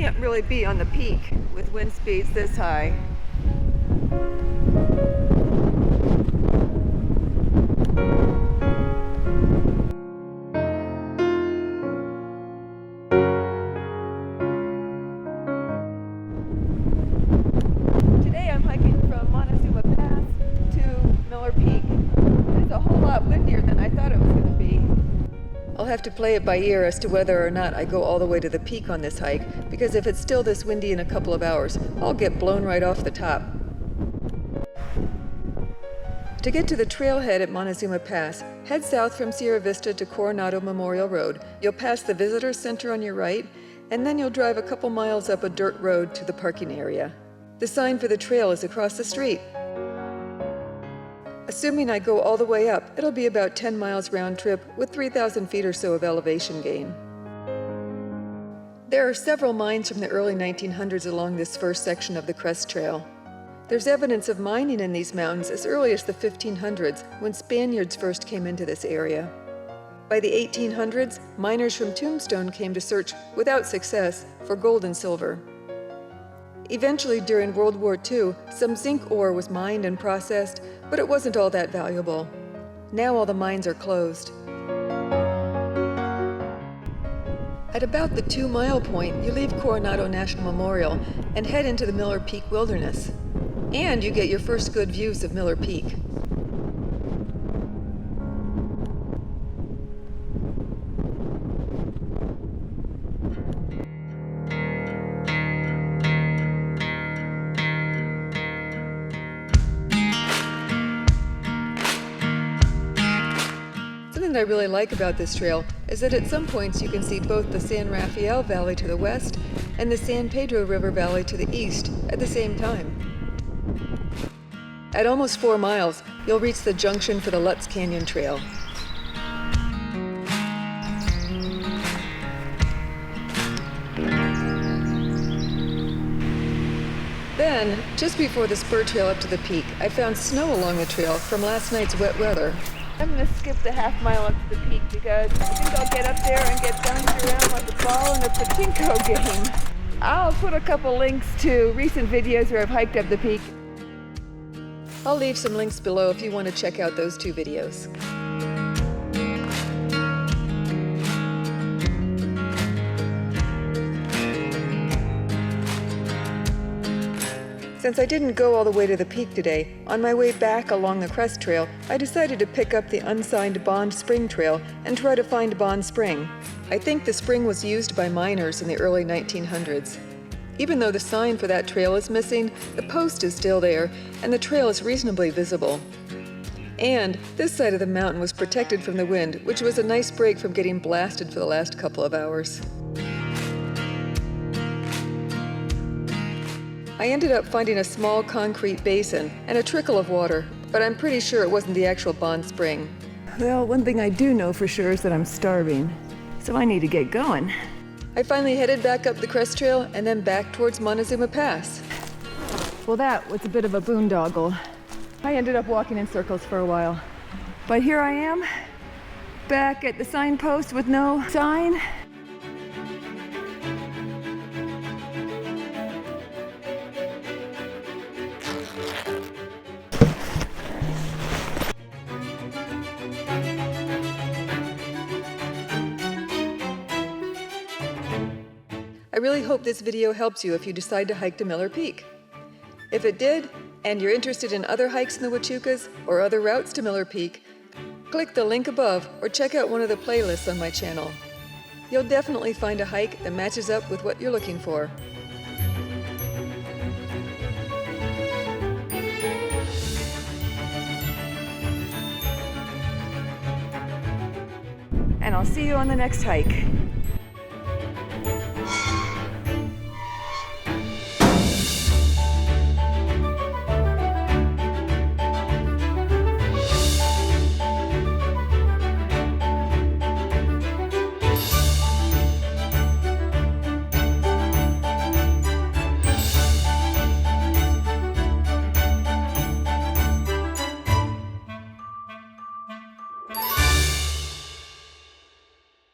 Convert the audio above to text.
can't really be on the peak with wind speeds this high. Today I'm hiking from Montezuma Pass to Miller Peak. It's a whole lot windier than I thought it was going to be. I'll have to play it by ear as to whether or not I go all the way to the peak on this hike, because if it's still this windy in a couple of hours, I'll get blown right off the top. To get to the trailhead at Montezuma Pass, head south from Sierra Vista to Coronado Memorial Road. You'll pass the visitor center on your right, and then you'll drive a couple miles up a dirt road to the parking area. The sign for the trail is across the street. Assuming I go all the way up, it'll be about 10 miles round trip with 3,000 feet or so of elevation gain. There are several mines from the early 1900s along this first section of the Crest Trail. There's evidence of mining in these mountains as early as the 1500s, when Spaniards first came into this area. By the 1800s, miners from Tombstone came to search, without success, for gold and silver. Eventually, during World War II, some zinc ore was mined and processed, but it wasn't all that valuable. Now all the mines are closed. At about the 2-mile point, you leave Coronado National Memorial and head into the Miller Peak Wilderness. And you get your first good views of Miller Peak. Something I really like about this trail is that at some points you can see both the San Rafael Valley to the west and the San Pedro River Valley to the east at the same time. At almost 4 miles, you'll reach the junction for the Lutz Canyon Trail. Then, just before the spur trail up to the peak, I found snow along the trail from last night's wet weather. I'm going to skip the half-mile up to the peak because I think I'll get up there and get bounced around like a ball in a pachinko game. I'll put a couple links to recent videos where I've hiked up the peak. I'll leave some links below if you want to check out those 2 videos. Since I didn't go all the way to the peak today, on my way back along the Crest Trail, I decided to pick up the unsigned Bond Spring Trail and try to find Bond Spring. I think the spring was used by miners in the early 1900s. Even though the sign for that trail is missing, the post is still there, and the trail is reasonably visible. And this side of the mountain was protected from the wind, which was a nice break from getting blasted for the last couple of hours. I ended up finding a small concrete basin and a trickle of water, but I'm pretty sure it wasn't the actual Bond Spring. Well, one thing I do know for sure is that I'm starving, so I need to get going. I finally headed back up the Crest Trail and then back towards Montezuma Pass. Well, that was a bit of a boondoggle. I ended up walking in circles for a while. But here I am, back at the signpost with no sign. I really hope this video helps you if you decide to hike to Miller Peak. If it did, and you're interested in other hikes in the Huachucas or other routes to Miller Peak, click the link above or check out one of the playlists on my channel. You'll definitely find a hike that matches up with what you're looking for. And I'll see you on the next hike.